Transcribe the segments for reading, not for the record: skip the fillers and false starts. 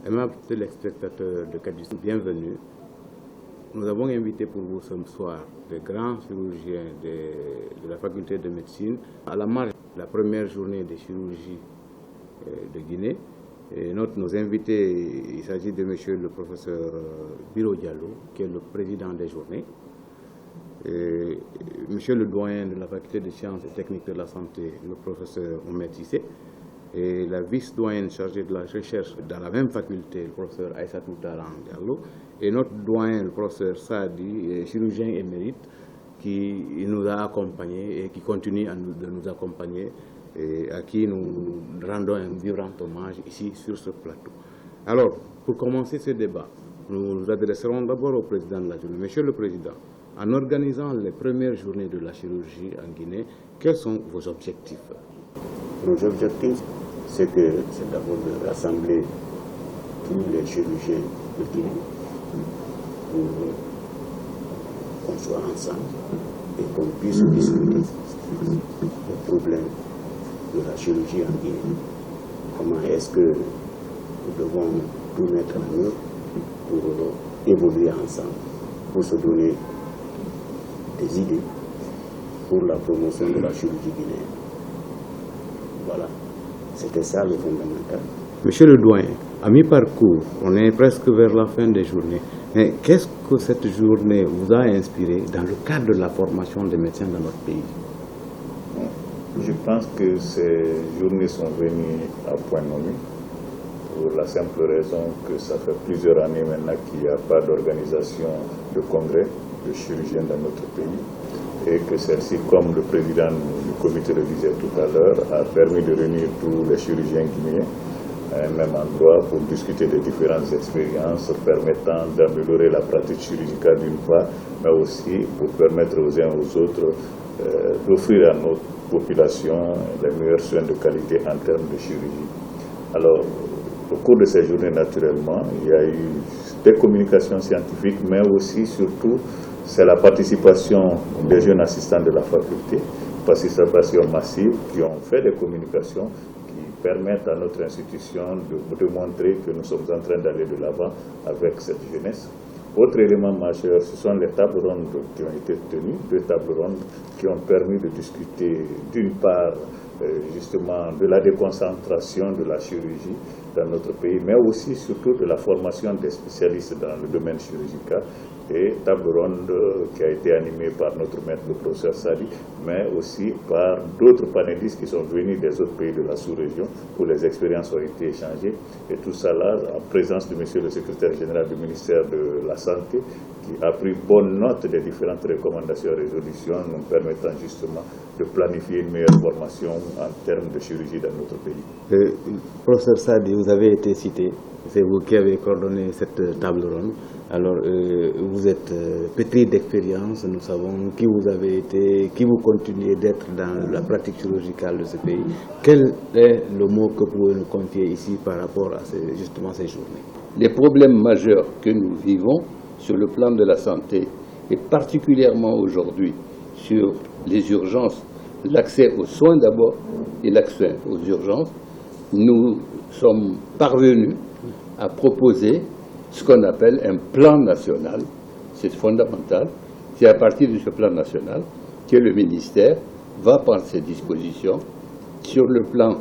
Aimables téléspectateurs de Cadus, bienvenue. Nous avons invité pour vous ce soir des grands chirurgiens de la faculté de médecine à la marge de la première journée de chirurgie de Guinée. Et nos invités, il s'agit de monsieur le professeur Biro Diallo, qui est le président des journées, et monsieur le doyen de la faculté de sciences et techniques de la santé, le professeur Oumé Cissé, et la vice-doyenne chargée de la recherche dans la même faculté, le professeur Aïssatou Taran Diallo, et notre doyen, le professeur Sadi, chirurgien émérite, qui nous a accompagnés et qui continue de nous accompagner, et à qui nous rendons un vibrant hommage ici sur ce plateau. Alors, pour commencer ce débat, nous nous adresserons d'abord au président de la journée. Monsieur le Président, en organisant les premières journées de la chirurgie en Guinée, quels sont vos objectifs? Nos objectifs, c'est d'abord de rassembler tous les chirurgiens de Guinée pour qu'on soit ensemble et qu'on puisse discuter des problèmes de la chirurgie en Guinée. Comment est-ce que nous devons tout mettre en œuvre pour évoluer ensemble, pour se donner des idées pour la promotion de la chirurgie guinéenne. Voilà, c'était ça le fondamental. Monsieur le doyen, à mi-parcours, on est presque vers la fin des journées. Mais qu'est-ce que cette journée vous a inspiré dans le cadre de la formation des médecins dans notre pays? Je pense que ces journées sont venues à point nommé pour la simple raison que ça fait plusieurs années maintenant qu'il n'y a pas d'organisation de congrès de chirurgiens dans notre pays et que celle-ci, comme le président du comité le disait tout à l'heure, a permis de réunir tous les chirurgiens guinéens à un même endroit pour discuter des différentes expériences permettant d'améliorer la pratique chirurgicale d'une part, mais aussi pour permettre aux uns et aux autres d'offrir à notre population les meilleurs soins de qualité en termes de chirurgie. Alors, au cours de ces journées, naturellement, il y a eu des communications scientifiques, mais aussi, surtout, c'est la participation des jeunes assistants de la faculté, participation massive, qui ont fait des communications qui permettent à notre institution de montrer que nous sommes en train d'aller de l'avant avec cette jeunesse. Autre élément majeur, ce sont les tables rondes qui ont été tenues, 2 tables rondes qui ont permis de discuter d'une part justement de la déconcentration de la chirurgie dans notre pays, mais aussi surtout de la formation des spécialistes dans le domaine chirurgical, et table ronde qui a été animée par notre maître, le professeur Sadi, mais aussi par d'autres panélistes qui sont venus des autres pays de la sous-région où les expériences ont été échangées, et tout ça là en présence de monsieur le secrétaire général du ministère de la Santé qui a pris bonne note des différentes recommandations et résolutions nous permettant justement de planifier une meilleure formation en termes de chirurgie dans notre pays. Professeur Sadi, vous avez été cité, c'est vous qui avez coordonné cette table ronde. Alors, vous êtes pétri d'expérience, nous savons qui vous avez été, qui vous continuez d'être dans la pratique chirurgicale de ce pays. Quel est le mot que vous pouvez nous confier ici par rapport à justement ces journées? Les problèmes majeurs que nous vivons sur le plan de la santé, et particulièrement aujourd'hui sur les urgences, l'accès aux soins d'abord et l'accès aux urgences, nous sommes parvenus à proposer ce qu'on appelle un plan national. C'est fondamental. C'est à partir de ce plan national que le ministère va prendre ses dispositions sur le plan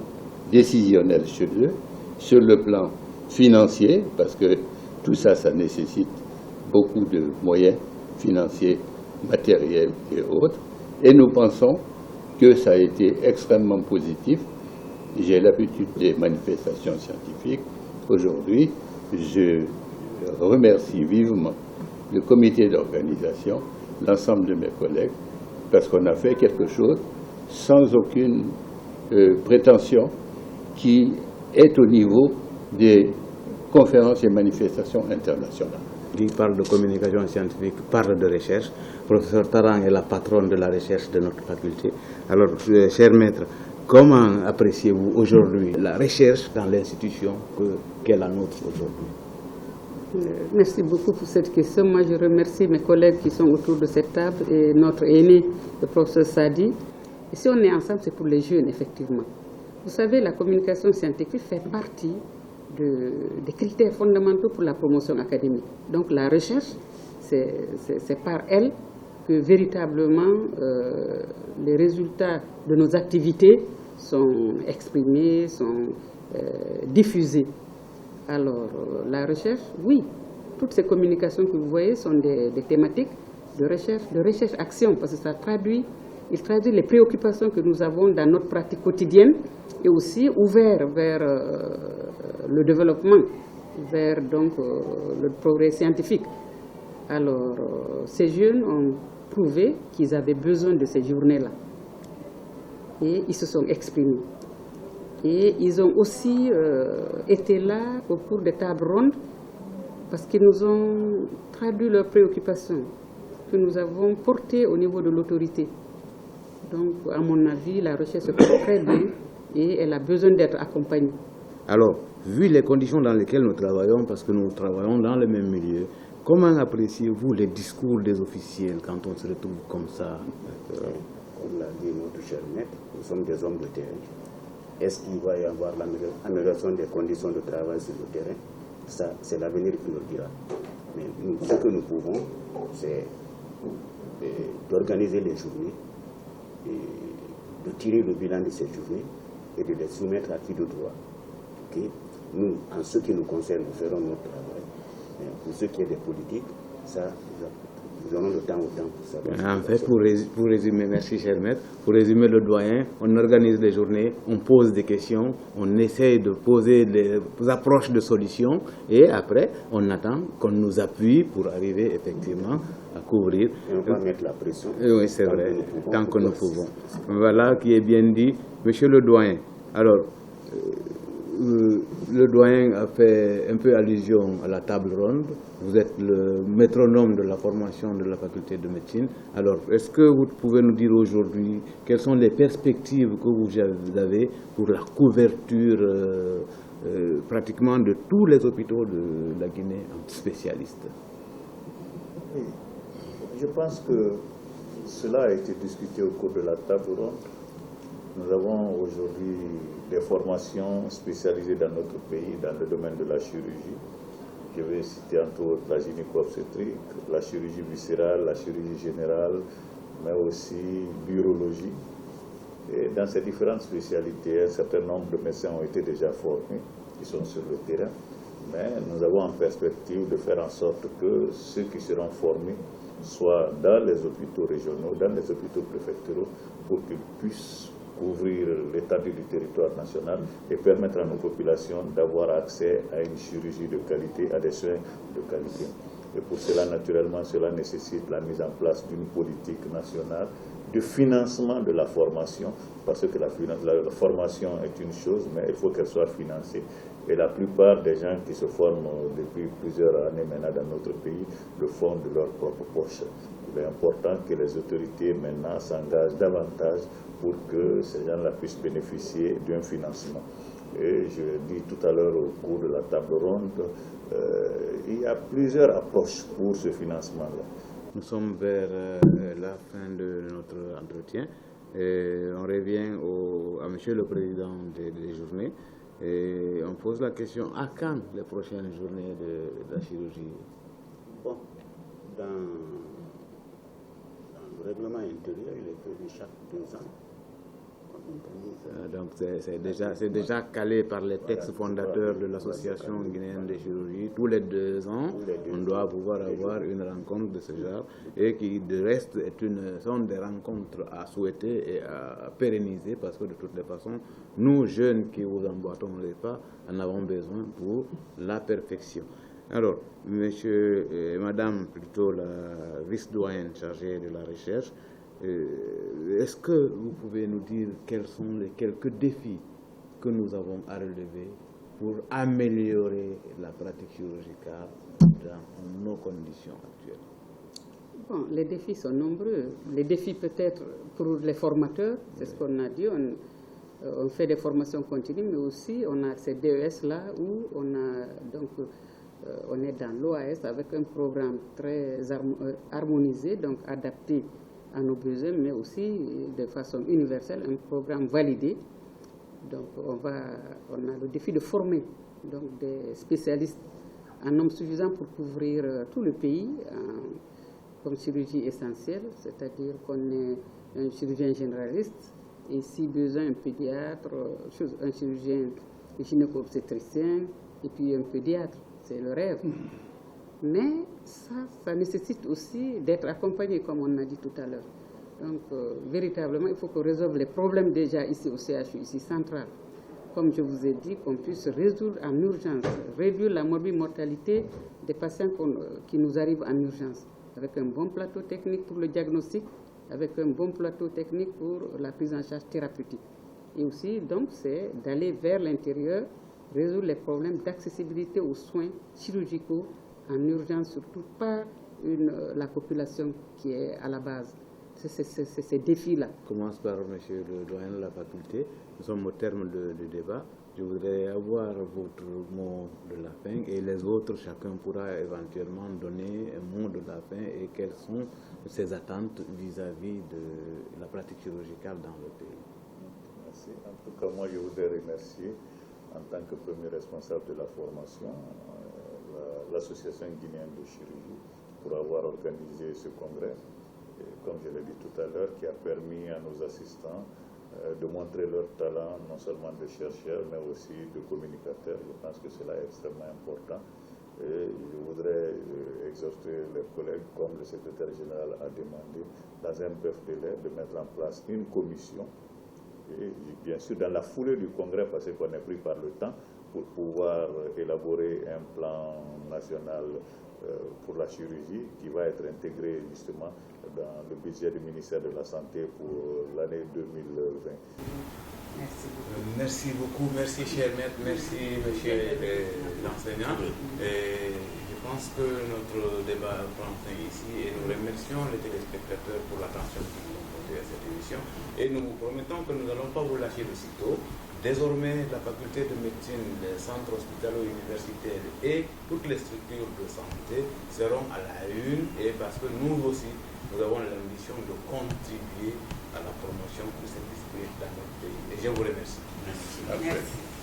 décisionnel chez eux, sur le plan financier, parce que tout ça, ça nécessite beaucoup de moyens financiers, matériels et autres. Et nous pensons que ça a été extrêmement positif. J'ai l'habitude des manifestations scientifiques. Aujourd'hui, je remercie vivement le comité d'organisation, l'ensemble de mes collègues, parce qu'on a fait quelque chose sans aucune prétention qui est au niveau des conférences et manifestations internationales. Qui parle de communication scientifique, parle de recherche. Professeur Taran est la patronne de la recherche de notre faculté. Alors, cher maître, comment appréciez-vous aujourd'hui la recherche dans l'institution qu'est la nôtre aujourd'hui? Merci beaucoup pour cette question. Moi, je remercie mes collègues qui sont autour de cette table et notre aîné, le professeur Sadi. Et si on est ensemble, c'est pour les jeunes, effectivement. Vous savez, la communication scientifique fait partie des critères fondamentaux pour la promotion académique. Donc la recherche, c'est par elle que véritablement les résultats de nos activités sont exprimés, sont diffusés. Alors la recherche, oui, toutes ces communications que vous voyez sont des thématiques de recherche-action, parce que ça traduit les préoccupations que nous avons dans notre pratique quotidienne et aussi ouvert vers le développement, vers donc le progrès scientifique. Alors ces jeunes ont prouvé qu'ils avaient besoin de ces journées-là et ils se sont exprimés. Et ils ont aussi été là au cours des tables rondes parce qu'ils nous ont traduit leurs préoccupations que nous avons portées au niveau de l'autorité. Donc, à mon avis, la recherche se porte très bien et elle a besoin d'être accompagnée. Alors, vu les conditions dans lesquelles nous travaillons, parce que nous travaillons dans le même milieu, comment appréciez-vous les discours des officiels quand on se retrouve comme ça? Comme l'a dit notre cher maître, nous sommes des hommes de terrain. Est-ce qu'il va y avoir l'amélioration des conditions de travail sur le terrain? Ça, c'est l'avenir qui nous le dira. Mais nous, ce que nous pouvons, c'est d'organiser les journées, de tirer le bilan de ces journées et de les soumettre à qui de droit. Okay? Nous, en ce qui nous concerne, nous ferons notre travail. Mais pour ce qui est des politiques, ça, nous aurons le temps au temps pour savoir. En fait, pour résumer, merci cher maître, pour résumer le doyen, on organise les journées, on pose des questions, on essaie de poser des approches de solutions et après, on attend qu'on nous appuie pour arriver effectivement à couvrir. Et on va mettre la pression. Oui, c'est vrai, tant que nous pouvons. Voilà qui est bien dit. Monsieur le doyen, alors, le doyen a fait un peu allusion à la table ronde. Vous êtes le métronome de la formation de la faculté de médecine. Alors, est-ce que vous pouvez nous dire aujourd'hui quelles sont les perspectives que vous avez pour la couverture pratiquement de tous les hôpitaux de la Guinée en spécialistes? Oui. Je pense que cela a été discuté au cours de la table ronde. Nous avons aujourd'hui des formations spécialisées dans notre pays, dans le domaine de la chirurgie. Je vais citer entre autres la gynéco-obstétrique, la chirurgie viscérale, la chirurgie générale, mais aussi l'urologie. Et dans ces différentes spécialités, un certain nombre de médecins ont été déjà formés, qui sont sur le terrain. Mais nous avons en perspective de faire en sorte que ceux qui seront formés soient dans les hôpitaux régionaux, dans les hôpitaux préfectoraux, pour qu'ils puissent couvrir l'étendue du territoire national et permettre à nos populations d'avoir accès à une chirurgie de qualité, à des soins de qualité. Et pour cela, naturellement, cela nécessite la mise en place d'une politique nationale de financement de la formation, parce que la formation est une chose, mais il faut qu'elle soit financée. Et la plupart des gens qui se forment depuis plusieurs années maintenant dans notre pays le font de leur propre poche. Il est important que les autorités maintenant s'engagent davantage pour que ces gens-là puissent bénéficier d'un financement. Et je l'ai dit tout à l'heure au cours de la table ronde, il y a plusieurs approches pour ce financement-là. Nous sommes vers la fin de notre entretien. Et on revient à Monsieur le Président des journées. Et on pose la question, à quand les prochaines journées de la chirurgie? Bon, dans le règlement intérieur, il est prévu chaque 2 ans. Donc c'est déjà calé par les textes fondateurs de l'association guinéenne de chirurgie. Tous les 2 ans, on doit pouvoir avoir une rencontre de ce genre et qui de reste sont des rencontres à souhaiter et à pérenniser parce que de toutes les façons, nous jeunes qui vous emboîtons les pas en avons besoin pour la perfection. Alors, monsieur et madame, plutôt la vice-doyenne chargée de la recherche, est-ce que vous pouvez nous dire quels sont les quelques défis que nous avons à relever pour améliorer la pratique chirurgicale dans nos conditions actuelles? Bon, les défis sont nombreux. Les défis peut-être pour les formateurs, c'est ce qu'on a dit, on fait des formations continues, mais aussi on a ces DES-là où on est dans l'OAS avec un programme très harmonisé, donc adapté à nos besoins, mais aussi de façon universelle, un programme validé. Donc on a le défi de former donc des spécialistes en nombre suffisant pour couvrir tout le pays comme chirurgie essentielle, c'est-à-dire qu'on ait un chirurgien généraliste et si besoin un pédiatre, un chirurgien gynéco-obstétricien et puis un pédiatre, c'est le rêve. Mais ça nécessite aussi d'être accompagné, comme on a dit tout à l'heure. Donc, véritablement, il faut qu'on résolve les problèmes déjà ici au CHU, ici central. Comme je vous ai dit, qu'on puisse résoudre en urgence, réduire la morbimortalité des patients qui nous arrivent en urgence, avec un bon plateau technique pour le diagnostic, avec un bon plateau technique pour la prise en charge thérapeutique. Et aussi, donc, c'est d'aller vers l'intérieur, résoudre les problèmes d'accessibilité aux soins chirurgicaux en urgence, surtout par la population qui est à la base. C'est ces défis-là. Je commence par monsieur le doyen de la faculté. Nous sommes au terme du débat. Je voudrais avoir votre mot de la fin et les autres, chacun pourra éventuellement donner un mot de la fin et quelles sont ses attentes vis-à-vis de la pratique chirurgicale dans le pays. Merci. En tout cas, moi, je voudrais remercier en tant que premier responsable de la formation l'association guinéenne de chirurgie pour avoir organisé ce congrès, et, comme je l'ai dit tout à l'heure, qui a permis à nos assistants de montrer leur talent, non seulement de chercheurs, mais aussi de communicateurs. Je pense que cela est extrêmement important. Et je voudrais exhorter les collègues, comme le secrétaire général a demandé, dans un bref délai, de mettre en place une commission. Et bien sûr, dans la foulée du congrès, parce qu'on est pris par le temps, pour pouvoir élaborer un plan national pour la chirurgie qui va être intégré justement dans le budget du ministère de la Santé pour l'année 2020. Merci beaucoup, merci cher maître, merci monsieur l'enseignant. Je pense que notre débat prend fin ici et nous remercions les téléspectateurs pour l'attention qu'ils ont portée à cette émission et nous vous promettons que nous n'allons pas vous lâcher de sitôt. Désormais, la faculté de médecine, les centres hospitalo-universitaires et toutes les structures de santé seront à la une et parce que nous aussi, nous avons l'ambition de contribuer à la promotion de cette discipline dans notre pays. Et je vous remercie. Merci.